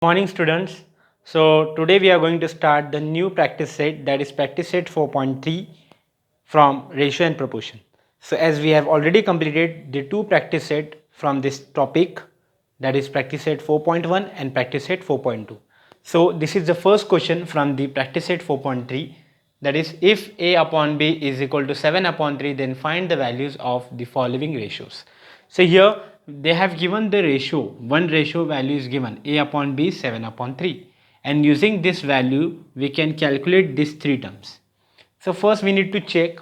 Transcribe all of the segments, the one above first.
Morning students. So today we are going to start the new practice set, that is practice set 4.3 from ratio and proportion. So as we have already completed the two practice set from this topic, that is practice set 4.1 and practice set 4.2. So this is the first question from the practice set 4.3, that is if a upon b is equal to 7 upon 3, then find the values of the following ratios. So here they have given the ratio, one ratio value is given, a upon b is 7 upon 3, and using this value we can calculate these three terms. So first we need to check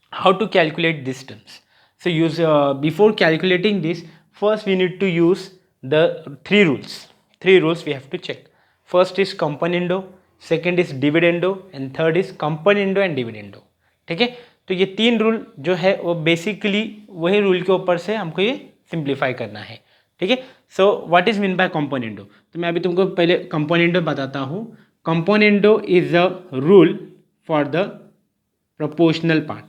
how to calculate these terms. So before calculating this, first we need to use the three rules. Three rules we have to check. First is componendo, second is dividendo, and third is componendo and dividendo. ठीक है, तो ये तीन rule जो है वो basically वही rule के ऊपर से हमको ये सिंप्लीफाई करना है. ठीक है. So what is mean bye componendo. तो मैं अभी तुमको पहले कंपोनेंडो बताता हूँ. Componendo is a rule for the proportional part.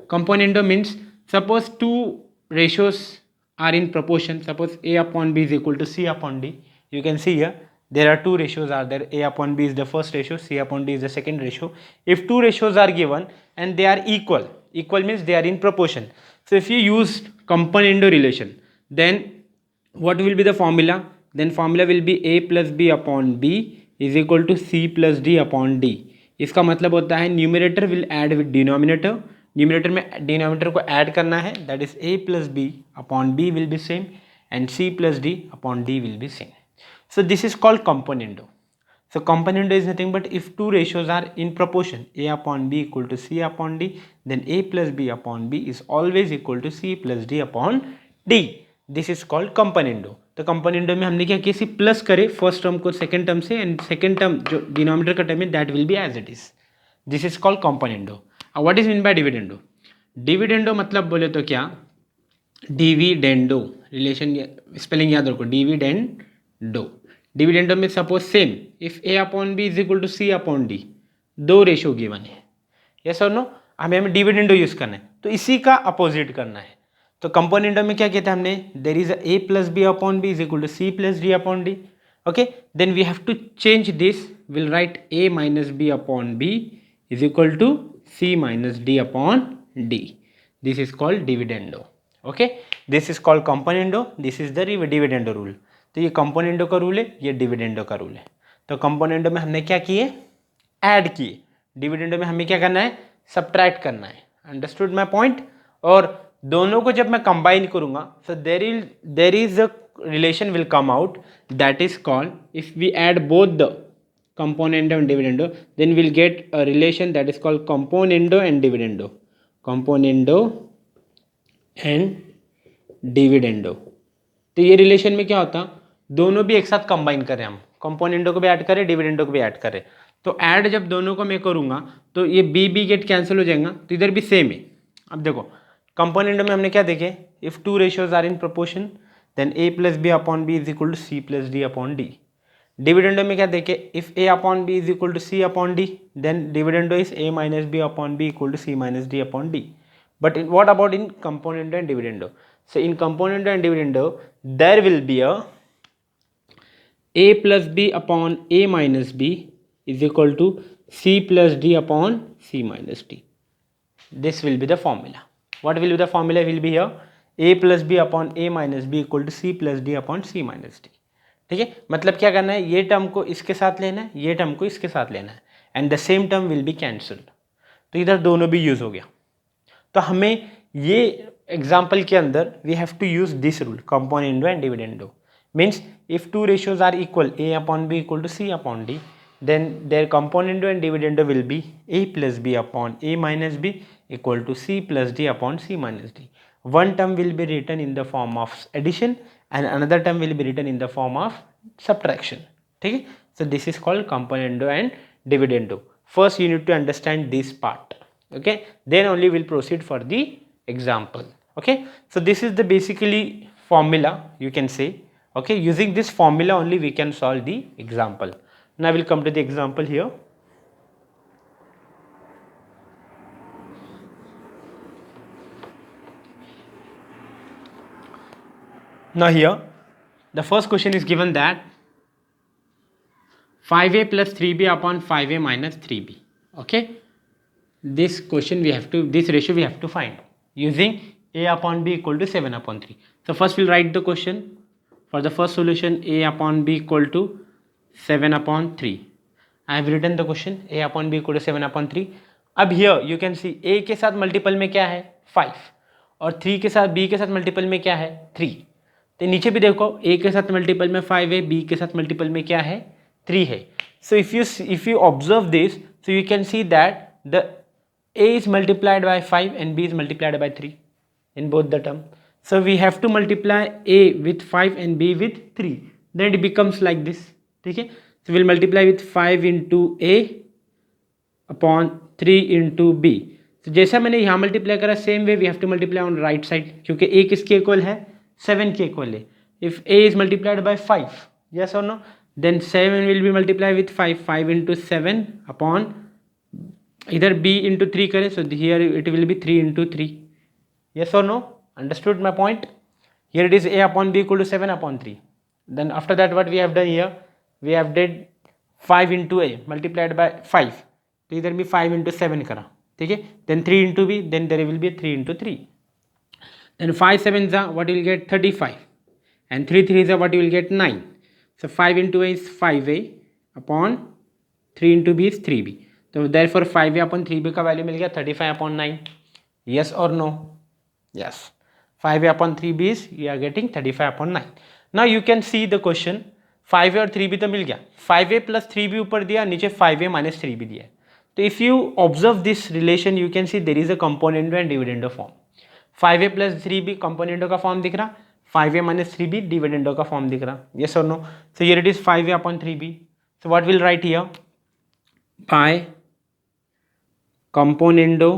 Componendo means suppose two ratios are in proportion. Suppose a upon b is equal to c upon d. You can see here there are two ratios are there. A upon b is the first ratio, c upon d is the second ratio. If two ratios are given and they are equal, equal means they are in proportion. So if you use componendo relation, then what will be the formula? Then formula will be a plus b upon b is equal to c plus d upon d. इसका मतलब होता है numerator will add with denominator. Numerator में denominator को add करना है, that is a plus B upon B will be same and c plus d upon d will be same. So this is called componendo. So componendo is nothing but if two ratios are in proportion, a upon b equal to c upon d, then a plus b upon b is always equal to c plus d upon d. This is called componendo. तो componendo में हमने क्या किया, see plus करे first term को second term से, and second term जो denominator का टर्म है that will be as it is. This is called componendo. What is mean by dividendo. Dividendo मतलब बोले तो क्या, डिविडेंडो रिलेशन स्पेलिंग याद रखो, डिविडेंडो. डिविडेंडो में suppose same if A upon B is equal to C upon D, दो ratio given है, yes और नो, हमें डिविडेंडो यूज करना है, तो इसी का अपोजिट करना है. तो कंपोनेंडो में क्या कहते हैं हमने, there is A plus B upon B is equal to C plus D upon D. Okay, then we have to change this, will write A minus B upon B is equal to C minus D upon D. This is called dividendo. Okay, this is called componendo, this is the dividendo rule. तो ये componendo का rule है, ये dividendo का rule है. तो componendo में हमने क्या किए, ऐड किए. डिविडेंडो में हमें क्या करना है, सब्ट्रैक्ट करना है. Understood my point. और दोनों को जब मैं कंबाइन करूंगा, so there is a relation will come out, that is called, if we add both the componendo and dividendo, then we'll get a relation that is called componendo and dividendo. Componendo and dividendo. तो ये relation में क्या होता, दोनों भी एक साथ combine करें, हम कंपोनेंडो को भी ऐड करें, डिविडेंडो को भी ऐड करें. तो ऐड जब दोनों को मैं करूंगा तो ये बी बी गेट कैंसिल हो जाएगा, तो इधर भी सेम है. अब देखो कंपोनेंडो में हमने क्या देखे, if two ratios are in proportion then A plus B upon B is equal to C plus D upon D. Dividendo में क्या देखे, if A upon B is equal to C upon D, then dividendo is A minus B upon B equal to C minus D upon D. But what about in componendo and dividendo? So in componendo and dividendo, there will be a plus b upon a minus b is equal to c plus d upon c minus d. This will be the formula. What will be the formula? Will be here a plus b upon a minus b equal to c plus d upon c minus d. ठीक है, मतलब क्या करना है, ये term को इसके साथ लेना है, ये टर्म को इसके साथ लेना है, and the same term will be cancelled. तो इधर दोनों भी यूज हो गया. तो हमें ये एग्जाम्पल के अंदर we have to use this rule, componendo and dividendo. Means if two ratios are equal, A upon B equal to C upon D, then their componendo and dividendo will be a plus b upon a minus b equal to c plus d upon c minus d. One term will be written in the form of addition and another term will be written in the form of subtraction. ठीक है, so this is called componendo and dividendo. First you need to understand this part. Okay, then only we'll proceed for the example. Okay, so this is the basically formula you can say. Okay, using this formula only we can solve the example. Now I will come to the example here. Now here The first question is given that 5a plus 3b upon 5a minus 3b. Okay, this question we have to, this ratio we have to find using a upon b equal to 7 upon 3. So first we'll write the question. For the first solution, a upon b equal to 7 upon 3. I have written the question, a upon b equal to 7 upon 3. अब here you can see a के साथ multiple में क्या है 5 और 3 के साथ b के साथ मल्टीपल में क्या है 3. तो नीचे भी देखो a के साथ मल्टीपल में 5 है, b के साथ मल्टीपल में क्या है 3 है. So if you observe this, so you can see that the a is multiplied by 5 and b is multiplied by 3 in both the term. So we have to multiply a with 5 and b with 3. Then it becomes like this. Okay? So we'll multiply with 5 into a upon 3 into b. So जैसा मैंने यहाँ multiply करा same way we have to multiply on right side क्योंकि a किसके equal है 7 के equal है. If a is multiplied by 5, yes or no, then 7 will be multiplied with 5 into 7 upon इधर b into 3 करें, so here it will be 3 into 3. Yes or no? Understood my point? Here it is a upon b equal to 7 upon 3. Then after that what we have done here, we have did 5 into a multiplied by 5. तो इधर भी 5 into 7 करा, ठीक है. Then 3 into b, then there will be 3 into 3. Then 5 sevens are what you will get 35 and 3 threes are what you will get 9. So 5 into a is 5a upon 3 into b is 3b. So therefore 5a upon 3b का value मिल गया 35 upon 9. Yes or no? Yes. 5a upon 3b is you are getting 35 upon 9. Now you can see the question. 5a और 3b तो मिल गया, 5a plus 3b ऊपर दिया, नीचे 5a minus 3b दिया. तो if you observe this relation you can see there is a componendo and dividendo form. 5a plus 3b componendo का form दिख रहा, 5a minus 3b dividendo का फॉर्म दिख रहा. Yes or no? So here it is 5a upon 3b. So what we'll write here? By componendo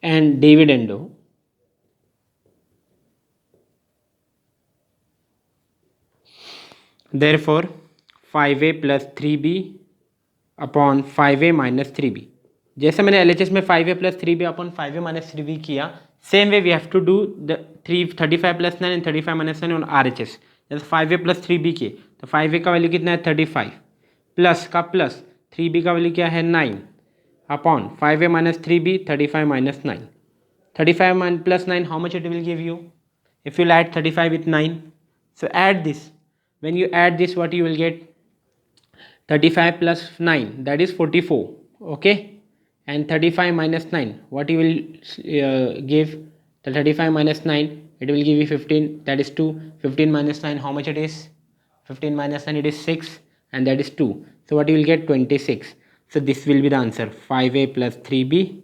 and dividendo therefore 5a plus 3b upon 5a minus 3b. जैसे मैंने LHS में 5a plus 3b upon 5a minus 3b किया, same way we have to do the 35 plus 9 and 35 minus 9 on RHS. जैसे 5a plus 3b किए तो 5a का value कितना है 35 प्लस का प्लस 3b का वैल्यू क्या है 9 upon 5a minus 3b 35 minus 9. 35 plus 9, how much it will give you? If you add 35 with 9, so add this. When you add this, what you will get? 35 plus 9, that is 44. Okay, and 35 minus 9, what you will give? The 35 minus 9, it will give you 15, that is 2. 15 minus 9, how much it is? 15 minus 9, it is 6, and that is 2. So what you will get? 26. So this will be the answer. 5a plus 3b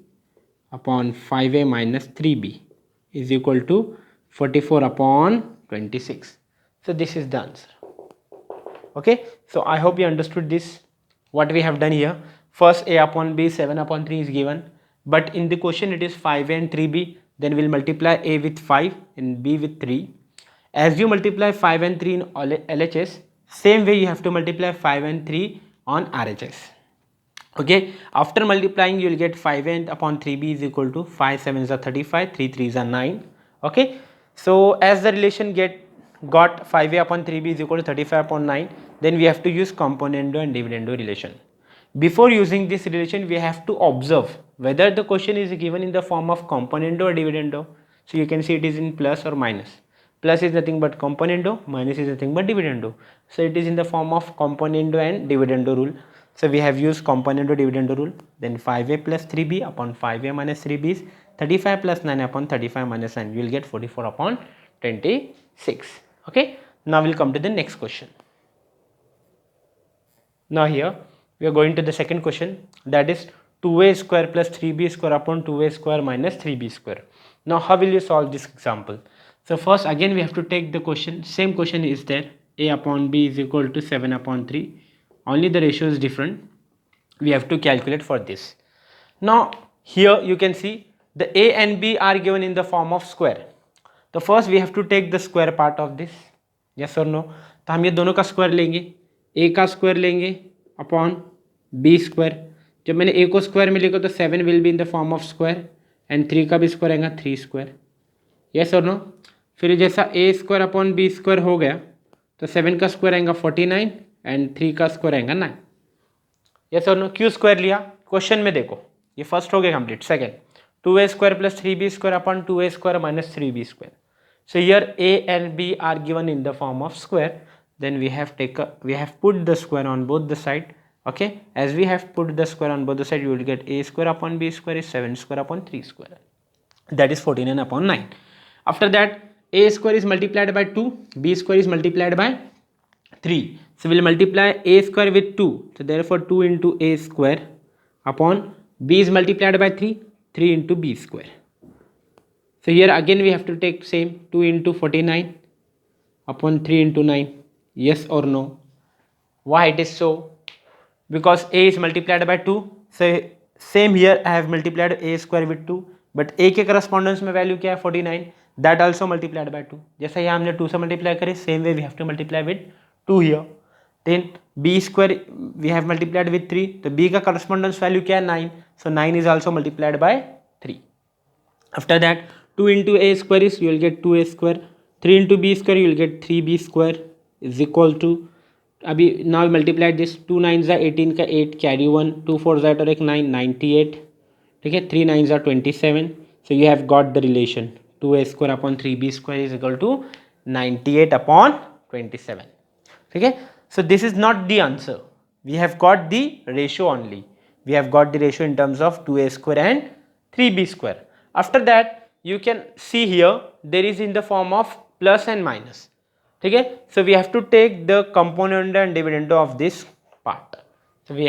upon 5a minus 3b is equal to 44 upon 26. So this is the answer. Okay, so I hope you understood this, what we have done here. First a upon b 7 upon 3 is given, but in the question it is 5a and 3b. Then we'll multiply a with 5 and b with 3. As you multiply 5 and 3 in LHS, same way you have to multiply 5 and 3 on RHS. Okay, after multiplying you will get 5a upon 3b is equal to 5 7s are 35, 3 3s are 9. Okay, so as the relation got 5a upon 3b is equal to 35 upon 9, then we have to use componendo and dividendo relation. Before using this relation we have to observe whether the question is given in the form of componendo or dividendo. So you can see it is in plus or minus. Plus is nothing but componendo, minus is nothing but dividendo. So it is in the form of componendo and dividendo rule. So we have used componendo dividendo rule. Then 5a plus 3b upon 5a minus 3b is 35 plus 9 upon 35 minus 9. You will get 44 upon 26. Okay. Now we'll come to the next question. Now here we are going to the second question, that is 2a square plus 3b square upon 2a square minus 3b square. Now how will you solve this example? So first again we have to take the question, same question is there, a upon b is equal to 7 upon 3. Only the ratio is different. We have to calculate for this. Now here you can see the a and b are given in the form of square. So first we have to take the square part of this. Yes or no? तो हम ये दोनों का square लेंगे, a का square लेंगे upon b square. जब मैंने a को स्क्वायर में लिखा तो 7 will be in the form of square and 3 का भी स्क्वायर आएगा 3 स्क्वायर. यस और नो? फिर जैसा ए स्क्वायर अपॉन बी स्क्वायर हो गया तो 7 का स्क्वायर आएगा 49 एंड 3 का स्क्वायर आएगा 9। यस और नो, क्यू स्क्वायर लिया। क्वेश्चन में देखो ये फर्स्ट हो गया complete. Second, 2a square plus 3b square upon 2a square minus 3b square. So here a and b are given in the form of square. Then we have put the square on both the side. Okay, as we have put the square on both the side, you will get a square upon b square is 7 square upon 3 square. That is 49 upon 9. After that, a square is multiplied by 2, b square is multiplied by 3. So we will multiply a square with 2. So therefore 2 into a square upon b is multiplied by 3, 3 into b square. So here again we have to take same 2 into 49 upon 3 into 9. Yes or no? Why it is so? Because a is multiplied by 2. So same here I have multiplied a square with 2. But a के correspondence में value क्या है 49. That also multiplied by 2. जैसा यहाँ हमने 2 से multiply करे, same way we have to multiply with 2 here. Then b square we have multiplied with 3. तो b का correspondence value क्या है 9. So 9 is also multiplied by 3. After that 2 into a square is you will get 2a square, 3 into b square you will get 3b square is equal to, अभी now multiply this 2 9s are 18 का 8 carry 1 2 4s are और एक 9 98, ठीक है 3 9s are 27. So you have got the relation 2a square upon 3b square is equal to 98 upon 27. ठीक है, so this is not the answer, we have got the ratio only, we have got the ratio in terms of 2a square and 3b square. After that you can see here there is in the form of plus and minus, ठीक है. So we have to take the component and dividend of this part. So we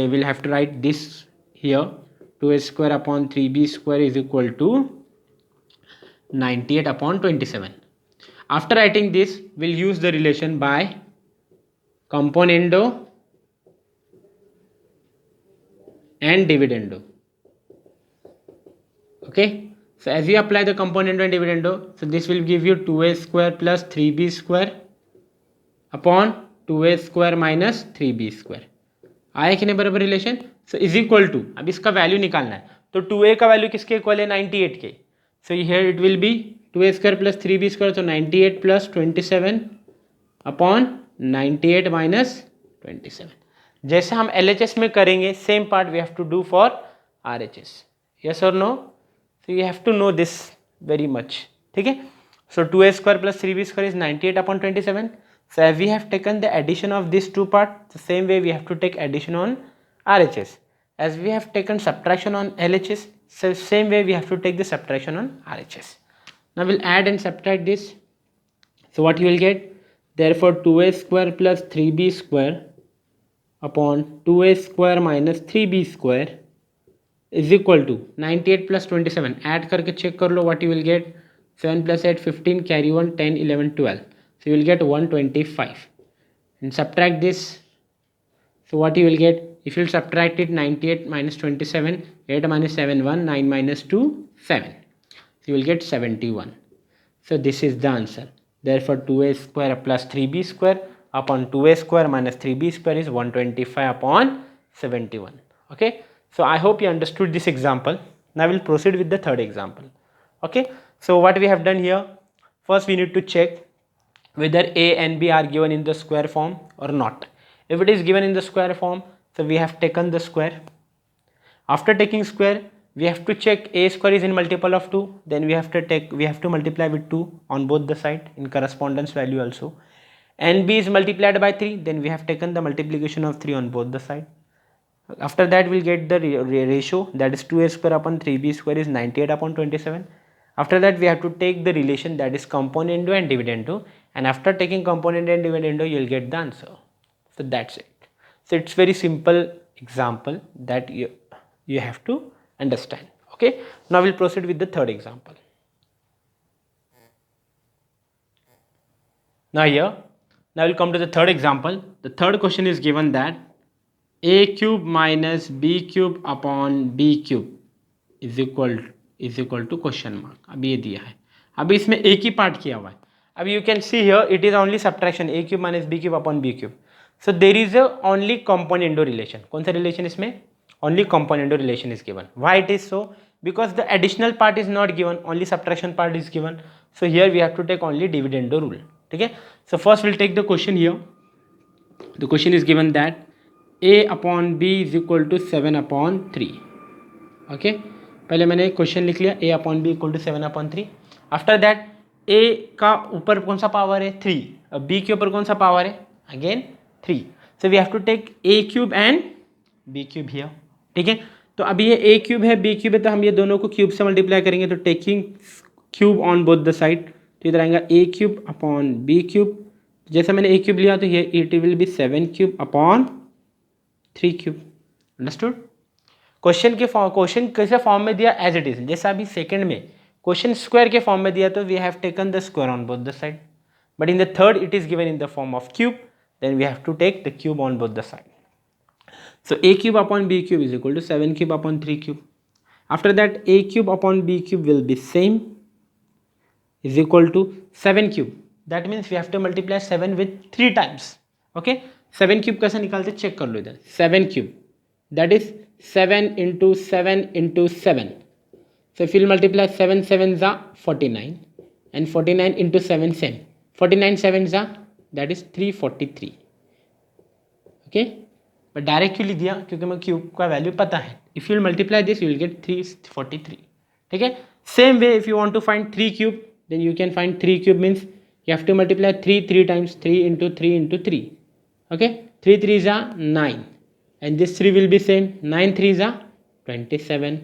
will have to write this here 2a square upon 3b square is equal to 98 upon 27. After writing this we'll use the relation by componendo and dividendo. Okay, so as you apply the componendo and dividendo, so this will give you 2a square plus 3b square upon 2a square minus 3b square. आया कि नहीं बराबर relation. So is equal to, अब इसका value निकालना है तो 2a का वैल्यू किसके इक्वल है 98 के. So here it will be 2a square plus 3b square, तो 98 प्लस 27 अपॉन 98 माइनस 27. जैसे हम LHS में करेंगे same part we have to do for RHS. Yes और no? So you have to know this very much, ठीक है. So 2a square plus 3b square is 98 upon 27. So as we have taken the addition of these two parts, the same way we have to take addition on RHS. As we have taken subtraction on LHS, so same way we have to take the subtraction on RHS. Now we'll add and subtract this. So what you will get? Therefore 2a square plus 3b square upon 2a square minus 3b square is equal to 98 plus 27. Add करके check कर लो what you will get. 7 plus 8 15, carry 1 10 11 12. So you will get 125 and subtract this. So what you will get, if you subtract it, 98 minus 27, 8 minus 7 1, 9 minus 2 7. So you will get 71. So this is the answer. Therefore 2a square plus 3b square upon 2a square minus 3b square is 125 upon 71. Okay. So I hope you understood this example. Now we'll proceed with the third example. Okay. So what we have done here, first we need to check whether a and b are given in the square form or not. If it is given in the square form, so we have taken the square. After taking square, we have to check a square is in multiple of 2. Then we have to multiply with 2 on both the side in correspondence value also. And b is multiplied by 3. Then we have taken the multiplication of 3 on both the side. After that we'll get the ratio, that is 2a square upon 3b square is 98 upon 27. After that we have to take the relation, that is componendo and dividendo, and after taking componendo and dividendo you will get the answer. So that's it. So it's very simple example that you have to understand. Okay, now we'll proceed with the third example. Now we'll come to the third example. The third question is given that a cube minus b cube upon b cube is equal to question mark. अभी ये दिया है, अभी इसमें एक ही part किया हुआ है. अभी you can see here it is only subtraction a cube minus b cube upon b cube. So there is a only componendo relation. कौन सा relation इसमें? Only componendo relation is given. Why it is so? Because the additional part is not given, only subtraction part is given. So here we have to take only dividendo rule. Okay, so first we'll take the question here. The question is given that a upon b is equal to 7 upon 3. Okay, पहले मैंने एक question लिख लिया, a upon b equal to 7 upon 3. After that a का ऊपर कौन सा power है 3, अब b के ऊपर कौन सा पावर है again 3. So we have to take a cube and b cube here. ठीक है, तो अभी ये a क्यूब है b क्यूब है, तो हम ये दोनों को क्यूब से मल्टीप्लाई करेंगे, तो taking cube on both the side, तो इधर आएगा a cube upon b cube. जैसे मैंने a क्यूब लिया तो ये it will be 7 cube upon 3 cube. Understood. Question कैसे फॉर्म में दिया एज इट इज, जैसा अभी सेकंड में क्वेश्चन स्क्वायर के फॉर्म में दिया तो we have taken the square on both the side, but in the third it is given in the form of cube, then we have to take the cube on both the side. So a cube upon b cube is equal to 7 cube upon 3 cube. After that a cube upon b cube will be same is equal to 7 cube. That means we have to multiply 7 with 3 times. Okay, 7 cube कैसे निकालते check कर लो इधर. 7 cube that is 7 into 7 into 7. So if you multiply 7 7s are 49 and 49 into 7 same. 49 7s are that is 343. Okay. But direct क्यों लिख दिया, क्योंकि मैं cube का वैल्यू पता है. If you multiply this you will get 343. ठीक है, same way if you want to find 3 cube then you can find 3 cube means you have to multiply 3 times 3 into 3 into 3. Okay, 3 3s are 9 and this 3 will be same, 9 3s are 27.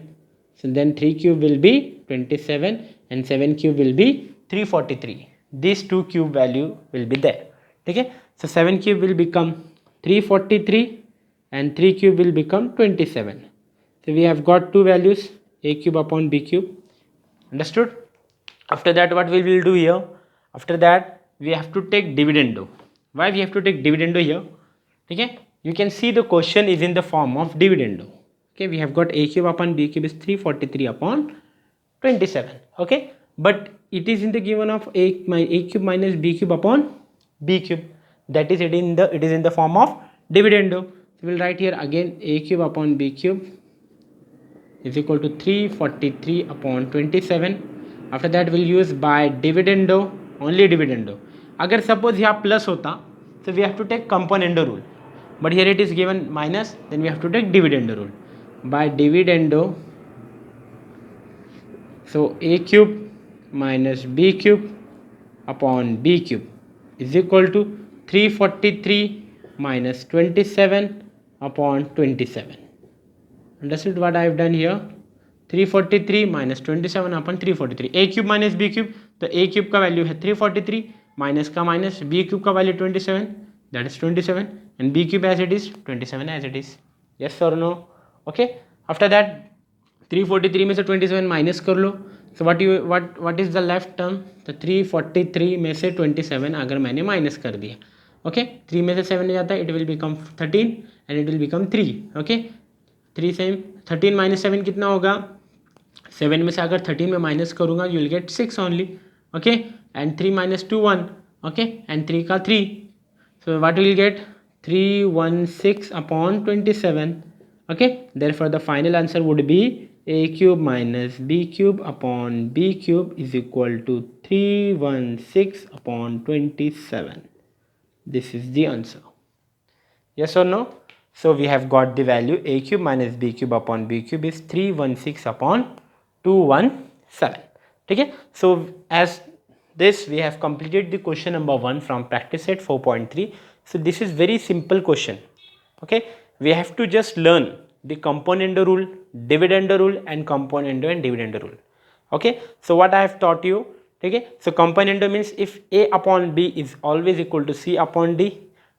So then 3 cube will be 27 and 7 cube will be 343. These two cube value will be there. ठीक है, so 7 cube will become 343 and 3 cube will become 27. So we have got two values, a cube upon b cube. Understood. After that what we will do here, after that we have to take dividendo. Why we have to take dividendo here? Okay, you can see the question is in the form of dividendo. Okay, we have got a cube upon b cube is 343 upon 27. Okay, but it is in the given of a cube minus b cube upon b cube, that is it is in the form of dividendo. So we will write here again a cube upon b cube is equal to 343 upon 27. After that we will use by dividendo, only dividendo. अगर suppose यहाँ plus होता so we have to take componendo rule, but here it is given minus, then we have to take dividendo rule. By dividendo, so a cube minus b cube upon b cube is equal to 343 minus 27 upon 27. Understood what I have done here? 343 minus 27 upon 343. a cube minus b cube, तो a cube का value है 343, minus का minus, b cube का value 27, that is 27, and b cube as it is 27 as it is. Yes or no? Okay. After that 343 में से 27 minus कर लो, so what is the left term? तो 343 में से 27 अगर मैंने माइनस कर दिया, ओके 3 में से 7 जाता है, it will become 13 and it will become 3. Okay, 3 same 13 minus 7 कितना होगा, 7 में से अगर 13 में माइनस करूँगा you will gate 6 only. Okay, and 3 minus 2 1. Okay, and 3 का 3, so what will get 316 upon 27. Okay, therefore the final answer would be a cube minus b cube upon b cube is equal to 316 upon 27. This is the answer. Yes or no? So we have got the value a cube minus b cube upon b cube is 316 upon 217. Okay, so as this we have completed the question number 1 from practice set 4.3. So this is very simple question. Okay, we have to just learn the componendo rule, dividendo rule and componendo and dividendo rule. Okay, so what I have taught you. Okay, so componendo means if a upon b is always equal to c upon d,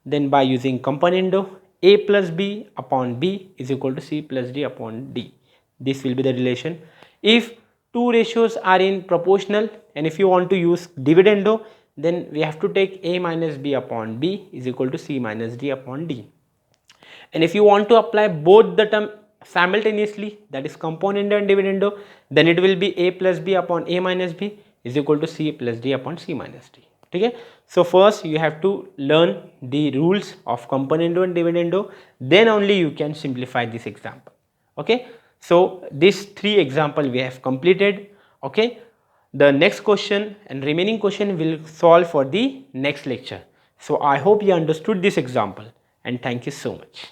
then by using componendo a plus b upon b is equal to c plus d upon d. This will be the relation. If two ratios are in proportional and if you want to use dividendo, then we have to take a minus b upon b is equal to c minus d upon d. And if you want to apply both the term simultaneously, that is componendo and dividendo, then it will be a plus b upon a minus b is equal to c plus d upon c minus d. Okay, so first you have to learn the rules of componendo and dividendo, then only you can simplify this example. Okay, so these 3 example we have completed. Okay, The next question and remaining question will solve for the next lecture. So I hope you understood this example, and thank you so much.